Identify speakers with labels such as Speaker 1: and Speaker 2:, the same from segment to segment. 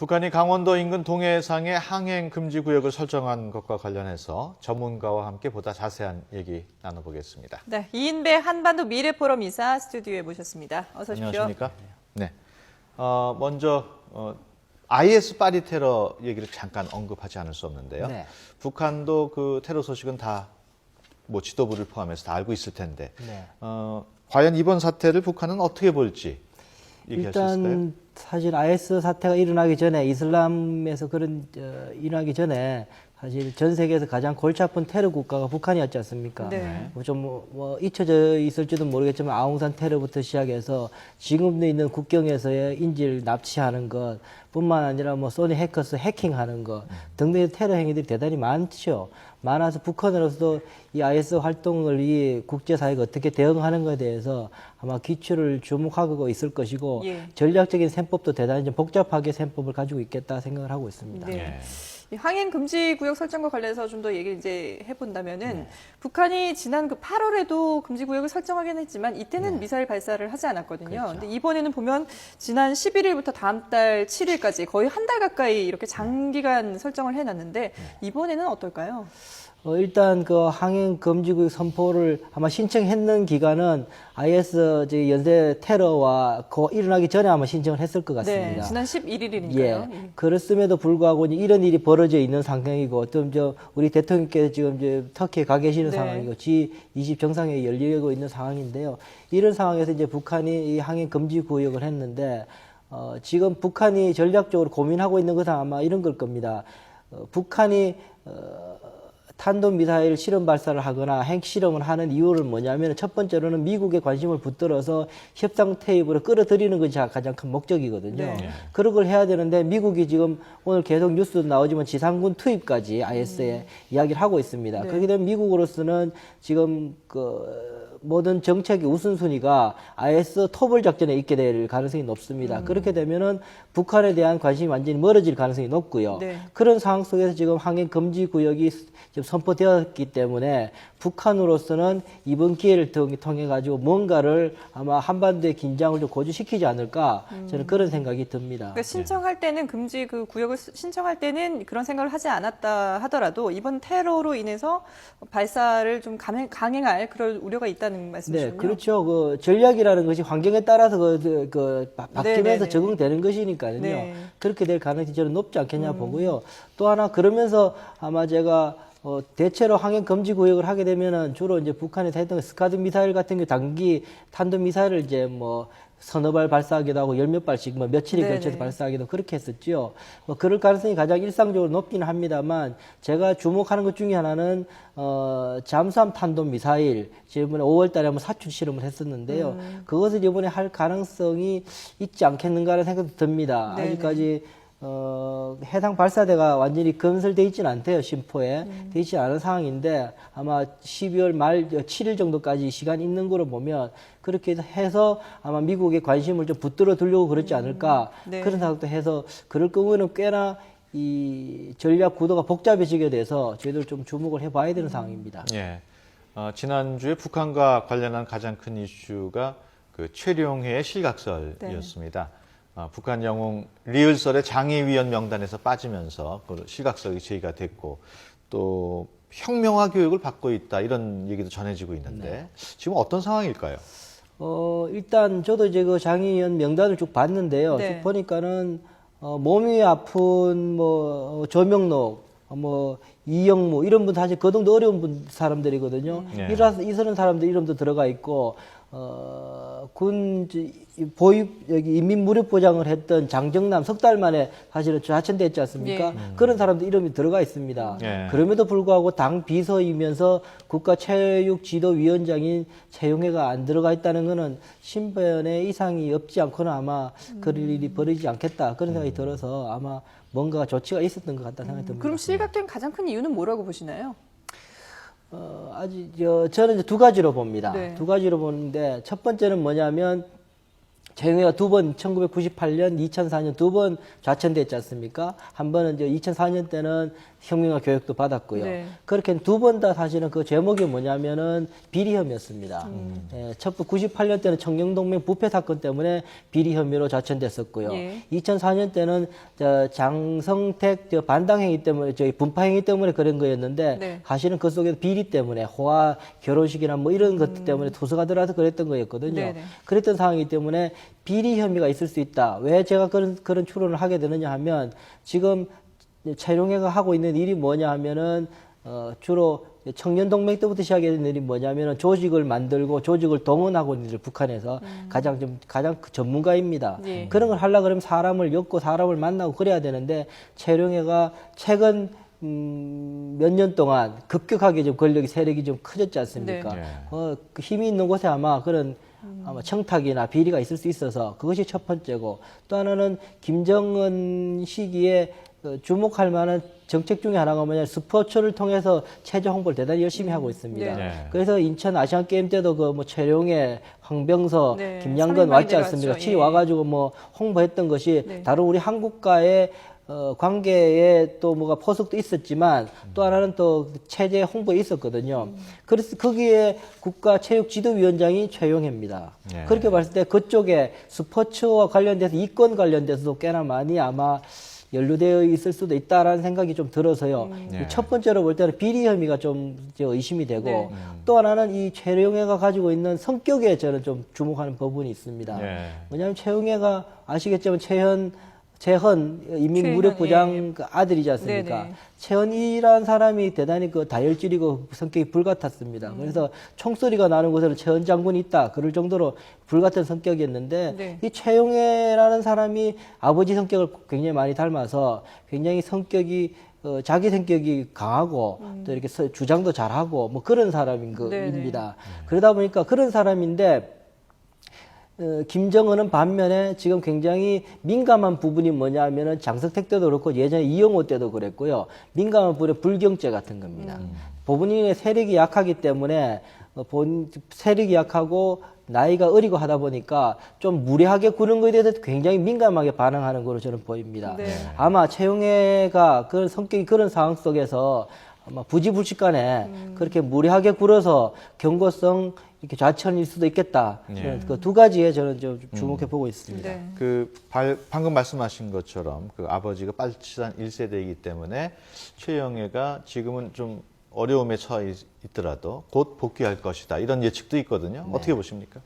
Speaker 1: 북한이 강원도 인근 동해상에 항행 금지 구역을 설정한 것과 관련해서 전문가와 함께 보다 자세한 얘기 나눠보겠습니다.
Speaker 2: 네, 이인배 한반도 미래포럼 이사 스튜디오에 모셨습니다. 어서 오십시오.
Speaker 1: 안녕하십니까? 네. 먼저 IS 파리 테러 얘기를 잠깐 언급하지 않을 수 없는데요.
Speaker 3: 네.
Speaker 1: 북한도 그 테러 소식은 다 뭐 지도부를 포함해서 다 알고 있을 텐데
Speaker 3: 네.
Speaker 1: 과연 이번 사태를 북한은 어떻게 볼지 얘기할 수 있을까요?
Speaker 3: 일단 사실 IS 사태가 일어나기 전에 이슬람에서 그런 일어나기 전에 사실 전 세계에서 가장 골치 아픈 테러 국가가 북한이었지 않습니까?
Speaker 2: 네.
Speaker 3: 뭐 잊혀져 있을지도 모르겠지만 아웅산 테러부터 시작해서 지금도 있는 국경에서의 인질 납치하는 것 뿐만 아니라 뭐 소니 해커스 해킹하는 것 등등의 테러 행위들이 대단히 많죠. 많아서 북한으로서도 이 IS 활동을 이 국제사회가 어떻게 대응하는 것에 대해서 아마 기초를 주목하고 있을 것이고
Speaker 2: 예.
Speaker 3: 전략적인 셈법도 대단히 좀 복잡하게 셈법을 가지고 있겠다 생각을 하고 있습니다.
Speaker 2: 네.
Speaker 1: 예.
Speaker 2: 이 항행 금지 구역 설정과 관련해서 좀 더 얘기를 이제 해본다면은 북한이 지난 그 8월에도 금지 구역을 설정하긴 했지만 이때는 미사일 발사를 하지 않았거든요.
Speaker 3: 그렇죠.
Speaker 2: 근데 이번에는 보면 지난 11일부터 다음 달 7일까지 거의 한 달 가까이 이렇게 장기간 설정을 해놨는데 이번에는 어떨까요?
Speaker 3: 일단 그 항행 금지구역 선포를 아마 신청했는 기간은 IS 연쇄 테러와 일어나기 전에 아마 신청을 했을 것 같습니다.
Speaker 2: 네, 지난 11일이니까요.
Speaker 3: 예. 그렇음에도 불구하고 이런 일이 벌어져 있는 상황이고, 또 우리 대통령께서 지금 터키에 가 계시는
Speaker 2: 네.
Speaker 3: 상황이고, G20 정상회의 열리고 있는 상황인데요. 이런 상황에서 이제 북한이 이 항행 금지 구역을 했는데, 지금 북한이 전략적으로 고민하고 있는 것은 아마 이런 걸 겁니다. 북한이 탄도미사일 실험 발사를 하거나 핵실험을 하는 이유를 뭐냐면 첫 번째로는 미국의 관심을 붙들어서 협상 테이블에 끌어들이는 것이 가장 큰 목적이거든요.
Speaker 2: 네.
Speaker 3: 그런 걸 해야 되는데 미국이 지금 오늘 계속 뉴스도 나오지만 지상군 투입까지 IS에 이야기를 하고 있습니다.
Speaker 2: 네.
Speaker 3: 그렇게 되면 미국으로서는 지금 모든 정책의 우선순위가 IS 토벌 작전에 있게 될 가능성이 높습니다. 그렇게 되면은 북한에 대한 관심이 완전히 멀어질 가능성이 높고요.
Speaker 2: 네.
Speaker 3: 그런 상황 속에서 지금 항행 금지 구역이 지금 선포되었기 때문에 북한으로서는 이번 기회를 통해 가지고 뭔가를 아마 한반도의 긴장을 좀 고조시키지 않을까 저는 그런 생각이 듭니다.
Speaker 2: 그러니까 신청할 때는 금지 그 구역을 신청할 때는 그런 생각을 하지 않았다 하더라도 이번 테러로 인해서 발사를 좀 강행할 그럴 우려가 있다는 말씀이시군요.
Speaker 3: 네, 그렇죠. 그 전략이라는 것이 환경에 따라서 바뀌면서
Speaker 2: 네네네.
Speaker 3: 적응되는 것이니까요.
Speaker 2: 네.
Speaker 3: 그렇게 될 가능성이 저는 높지 않겠냐 보고요. 또 하나 그러면서 아마 제가 대체로 항행 금지 구역을 하게 되면은 주로 이제 북한에서 했던 스카드 미사일 같은 경우 단기 탄도 미사일을 이제 뭐 서너 발 발사하기도 하고 열 몇 발씩 뭐 며칠에
Speaker 2: 네네.
Speaker 3: 걸쳐서 발사하기도 그렇게 했었죠. 뭐 그럴 가능성이 가장 일상적으로 높기는 합니다만 제가 주목하는 것 중에 하나는 잠수함 탄도 미사일 지난번에 5월 달에 한번 사출 실험을 했었는데요. 그것을 이번에 할 가능성이 있지 않겠는가라는 생각도 듭니다.
Speaker 2: 네네.
Speaker 3: 아직까지 해당 발사대가 완전히 건설돼 있지는 않대요, 심포에. 돼 있지 않은 상황인데, 아마 12월 말 7일 정도까지 시간 있는 거로 보면, 그렇게 해서 아마 미국의 관심을 좀 붙들어 두려고 그렇지 않을까.
Speaker 2: 네.
Speaker 3: 그런 생각도 해서, 그럴 경우에는 꽤나 이 전략 구도가 복잡해지게 돼서 저희들 좀 주목을 해봐야 되는 상황입니다.
Speaker 1: 예. 지난주에 북한과 관련한 가장 큰 이슈가 그 최룡해의 실각설이었습니다. 북한 영웅 리을설의 장의위원 명단에서 빠지면서 그 실각설이 제기가 됐고 또 혁명화 교육을 받고 있다 이런 얘기도 전해지고 있는데 지금 어떤 상황일까요?
Speaker 3: 일단 저도 이제 그 장의위원 명단을 쭉 봤는데요.
Speaker 2: 네.
Speaker 3: 쭉 보니까는 몸이 아픈 뭐 조명록, 뭐 이영무 이런 분 사실 거동도 어려운 사람들이거든요.
Speaker 1: 네.
Speaker 3: 이런 사람들 이름도 들어가 있고 군 보육 여기 인민무력보장을 했던 장정남 석 달 만에 사실은 하천됐지 않습니까?
Speaker 2: 예.
Speaker 3: 그런 사람들 이름이 들어가 있습니다.
Speaker 1: 예.
Speaker 3: 그럼에도 불구하고 당 비서이면서 국가체육지도위원장인 최용해가 안 들어가 있다는 것은 신변에 이상이 없지 않거나 아마 그럴 일이 벌어지지 않겠다 그런 생각이 들어서 아마 뭔가 조치가 있었던 것 같다는 생각이 듭니다.
Speaker 2: 그럼 실각된 가장 큰 이유는 뭐라고 보시나요?
Speaker 3: 저는 이제 두 가지로 봅니다.
Speaker 2: 네.
Speaker 3: 두 가지로 보는데 첫 번째는 뭐냐면 최영해가 두 번 1998년, 2004년 두 번 좌천됐지 않습니까? 한 번은 이제 2004년 때는 혁명화 교육도 받았고요.
Speaker 2: 네.
Speaker 3: 그렇게 두 번 다 사실은 그 제목이 뭐냐면은 비리 혐의였습니다. 첫 98년 때는 청년동맹 부패 사건 때문에 비리 혐의로 좌천됐었고요.
Speaker 2: 예.
Speaker 3: 2004년 때는 장성택 반당 행위 때문에 저희 분파 행위 때문에 그런 거였는데
Speaker 2: 네.
Speaker 3: 사실은 그 속에 비리 때문에 호화 결혼식이나 뭐 이런 것들 때문에 투서가 들어와서 그랬던 거였거든요.
Speaker 2: 네네.
Speaker 3: 그랬던 상황이기 때문에 비리 혐의가 있을 수 있다. 왜 제가 그런 추론을 하게 되느냐 하면 지금 최룡해가 하고 있는 일이 뭐냐 하면은 주로 청년동맹 때부터 시작된 일이 뭐냐면은 조직을 만들고 조직을 동원하고 있는 일 북한에서 가장 그 전문가입니다.
Speaker 2: 예.
Speaker 3: 그런 걸 하려고 그러면 사람을 엮고 사람을 만나고 그래야 되는데 최룡해가 최근 몇 년 동안 급격하게 좀 권력이 세력이 좀 커졌지 않습니까?
Speaker 1: 네.
Speaker 3: 그 힘이 있는 곳에 아마 그런 아마 청탁이나 비리가 있을 수 있어서 그것이 첫 번째고 또 하나는 김정은 시기에 주목할 만한 정책 중에 하나가 뭐냐 스포츠를 통해서 체조 홍보를 대단히 열심히 하고 있습니다.
Speaker 1: 네.
Speaker 3: 그래서 인천 아시안 게임 때도 그 뭐 최룡해, 황병서,
Speaker 2: 네,
Speaker 3: 김양건
Speaker 2: 삼인 많이
Speaker 3: 왔지 않습니까?
Speaker 2: 내려왔죠.
Speaker 3: 치
Speaker 2: 예.
Speaker 3: 와가지고 뭐 홍보했던 것이
Speaker 2: 네.
Speaker 3: 다른 우리 한국과의 관계에 또 뭐가 포석도 있었지만 또 하나는 또 체제 홍보에 있었거든요. 그래서 거기에 국가체육지도위원장이 최용해입니다.
Speaker 1: 네.
Speaker 3: 그렇게 봤을 때 그쪽에 스포츠와 관련돼서 이권 관련돼서도 꽤나 많이 아마 연루되어 있을 수도 있다라는 생각이 좀 들어서요.
Speaker 1: 네.
Speaker 3: 첫 번째로 볼 때는 비리 혐의가 좀 이제 의심이 되고
Speaker 2: 네.
Speaker 3: 또 하나는 이 최용해가 가지고 있는 성격에 저는 좀 주목하는 부분이 있습니다.
Speaker 1: 네.
Speaker 3: 왜냐하면 최용해가 아시겠지만 최헌 인민무력부장
Speaker 2: 예.
Speaker 3: 그 아들이지 않습니까?
Speaker 2: 네네.
Speaker 3: 최헌이라는 사람이 대단히 그 다혈질이고 성격이 불같았습니다. 그래서 총소리가 나는 곳에는 최헌 장군이 있다. 그럴 정도로 불같은 성격이었는데
Speaker 2: 네.
Speaker 3: 이 최용해라는 사람이 아버지 성격을 굉장히 많이 닮아서 굉장히 성격이 자기 성격이 강하고 또 이렇게 주장도 잘하고 뭐 그런 사람인
Speaker 2: 네네.
Speaker 3: 겁니다. 그러다 보니까 그런 사람인데 김정은은 반면에 지금 굉장히 민감한 부분이 뭐냐 하면은 장성택 때도 그렇고 예전에 이영호 때도 그랬고요. 민감한 부분은 불경죄 같은 겁니다. 본인의 세력이 약하기 때문에 세력이 약하고 나이가 어리고 하다 보니까 좀 무례하게 구는 것에 대해서 굉장히 민감하게 반응하는 것으로 저는 보입니다.
Speaker 2: 네.
Speaker 3: 아마 최용해가 그런 성격이 그런 상황 속에서 아마 부지불식간에 그렇게 무례하게 굴어서 경고성 이렇게 좌천일 수도 있겠다.
Speaker 1: 예.
Speaker 3: 그 두 가지에 저는 좀 주목해 보고 있습니다.
Speaker 2: 네.
Speaker 1: 방금 말씀하신 것처럼 그 아버지가 빨치산 1세대이기 때문에 최영해가 지금은 좀 어려움에 처해 있더라도 곧 복귀할 것이다. 이런 예측도 있거든요. 어떻게 보십니까?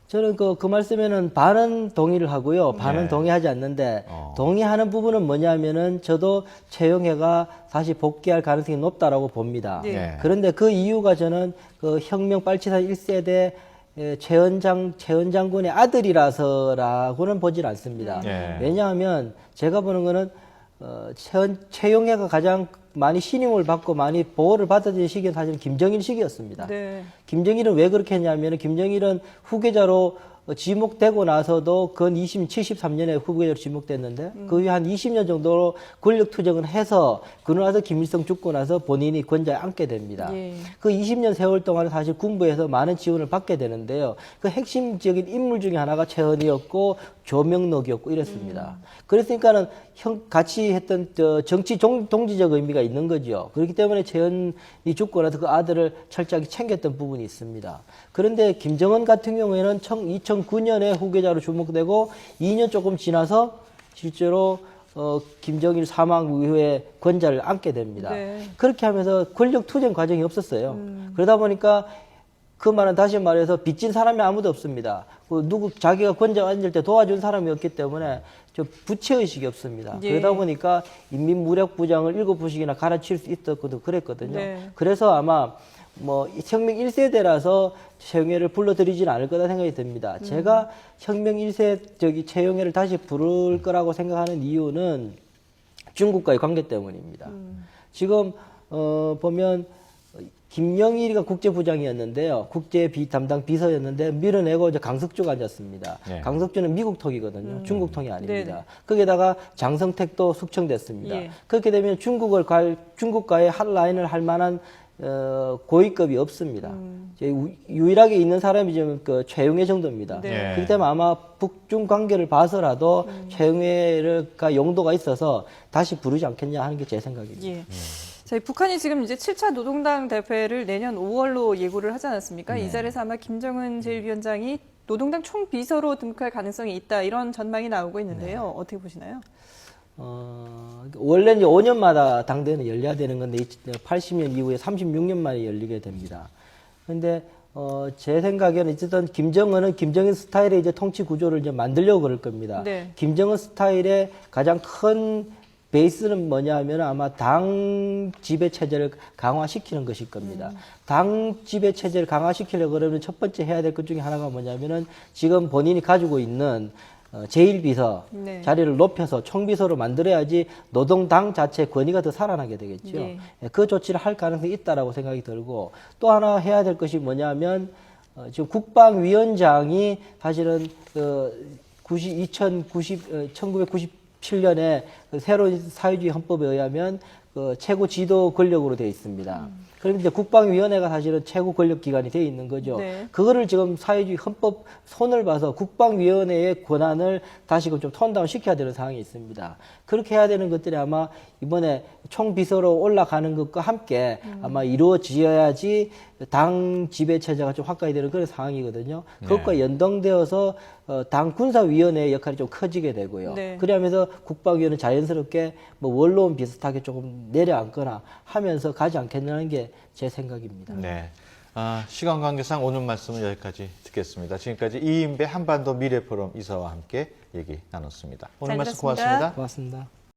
Speaker 3: 저는 그 말씀에는 반은 동의를 하고요. 반은
Speaker 1: 네.
Speaker 3: 동의하지 않는데 동의하는 부분은 뭐냐면은 저도 최용해가 다시 복귀할 가능성이 높다라고 봅니다.
Speaker 2: 네.
Speaker 1: 네.
Speaker 3: 그런데 그 이유가 저는 그 혁명 빨치산 1세대 최현 장군의 아들이라서라고는 보질 않습니다.
Speaker 1: 네.
Speaker 3: 왜냐하면 제가 보는 거는 최용해가 가장 많이 신임을 받고 많이 보호를 받아들인 시기는 사실 김정일 시기였습니다.
Speaker 2: 네.
Speaker 3: 김정일은 왜 그렇게 했냐면 김정일은 후계자로 지목되고 나서도 근 73년에 후계자로 지목됐는데 그 후에 한 20년 정도로 권력 투쟁을 해서 그러고 나서 김일성 죽고 나서 본인이 권좌에 앉게 됩니다.
Speaker 2: 예.
Speaker 3: 그 20년 세월 동안 사실 군부에서 많은 지원을 받게 되는데요. 그 핵심적인 인물 중에 하나가 최헌이었고 조명록이었고 이랬습니다. 그랬으니까는 같이 했던 정치 동지적 의미가 있는 거죠. 그렇기 때문에 최헌이 죽고 나서 그 아들을 철저하게 챙겼던 부분이 있습니다. 그런데 김정은 같은 경우에는 2009년에 후계자로 주목되고 2년 조금 지나서 실제로 김정일 사망 이후에 권좌를 앉게 됩니다.
Speaker 2: 네.
Speaker 3: 그렇게 하면서 권력 투쟁 과정이 없었어요. 그러다 보니까 그 말은 다시 말해서 빚진 사람이 아무도 없습니다. 자기가 권좌에 앉을 때 도와준 사람이 없기 때문에 저 부채의식이 없습니다.
Speaker 2: 예.
Speaker 3: 그러다 보니까 인민무력부장을 7부씩이나 갈아칠 수 있었거든 그랬거든요.
Speaker 2: 네.
Speaker 3: 그래서 아마 뭐 혁명 1세대라서 최용해를 불러들이지는 않을 거다 생각이 듭니다. 제가 혁명 1세 최용해를 다시 부를 거라고 생각하는 이유는 중국과의 관계 때문입니다. 지금 보면 김영일이가 국제부장이었는데요. 국제 담당 비서였는데 밀어내고 이제 강석주가 앉았습니다.
Speaker 1: 네.
Speaker 3: 강석주는 미국 톡이거든요. 중국 톡이 아닙니다.
Speaker 2: 네네.
Speaker 3: 거기에다가 장성택도 숙청됐습니다.
Speaker 2: 예.
Speaker 3: 그렇게 되면 중국과의 핫라인을 할 만한 고위급이 없습니다. 유일하게 있는 사람이 지금 그 최용해 정도입니다.
Speaker 2: 네.
Speaker 3: 그렇기 때문에 아마 북중 관계를 봐서라도 최용해가 용도가 있어서 다시 부르지 않겠냐 하는 게 제 생각입니다.
Speaker 2: 예. 자, 북한이 지금 이제 7차 노동당 대회를 내년 5월로 예고를 하지 않았습니까? 이 자리에서 아마 김정은 제1위원장이 노동당 총비서로 등극할 가능성이 있다, 이런 전망이 나오고 있는데요. 어떻게 보시나요?
Speaker 3: 원래 이제 5년마다 당대회는 열려야 되는 건데 80년 이후에 36년 만에 열리게 됩니다. 근데 제 생각에는 어쨌든 김정은은 김정은 스타일의 이제 통치 구조를 이제 만들려고 그럴 겁니다.
Speaker 2: 네.
Speaker 3: 김정은 스타일의 가장 큰 베이스는 뭐냐면 아마 당 지배 체제를 강화시키는 것일 겁니다. 당 지배 체제를 강화시키려고 그러면 첫 번째 해야 될 것 중에 하나가 뭐냐면은 지금 본인이 가지고 있는 제1비서
Speaker 2: 네.
Speaker 3: 자리를 높여서 총비서로 만들어야지 노동당 자체의 권위가 더 살아나게 되겠죠.
Speaker 2: 네.
Speaker 3: 그 조치를 할 가능성이 있다라고 생각이 들고, 또 하나 해야 될 것이 뭐냐면 지금 국방위원장이 사실은 1997년에 새로운 사회주의 헌법에 의하면 최고 지도 권력으로 되어 있습니다. 그런데 이제 국방위원회가 사실은 최고 권력 기관이 되어 있는 거죠.
Speaker 2: 네.
Speaker 3: 그거를 지금 사회주의 헌법 손을 봐서 국방위원회의 권한을 다시금 좀 톤다운 시켜야 되는 상황이 있습니다. 그렇게 해야 되는 것들이 아마 이번에 총비서로 올라가는 것과 함께 아마 이루어져야지 당 지배 체제가 좀 확가이 되는 그런 상황이거든요. 그것과 연동되어서 당 군사위원회의 역할이 좀 커지게 되고요.
Speaker 2: 네.
Speaker 3: 그러면서 국방위원회는 자연스럽게 뭐 원로원 비슷하게 조금 내려앉거나 하면서 가지 않겠냐는 게 제 생각입니다.
Speaker 1: 네. 시간 관계상 오늘 말씀은 여기까지 듣겠습니다. 지금까지 이인배 한반도 미래포럼 이사와 함께 얘기 나눴습니다. 오늘
Speaker 2: 잘
Speaker 1: 말씀
Speaker 2: 들었습니다.
Speaker 1: 고맙습니다.
Speaker 3: 고맙습니다.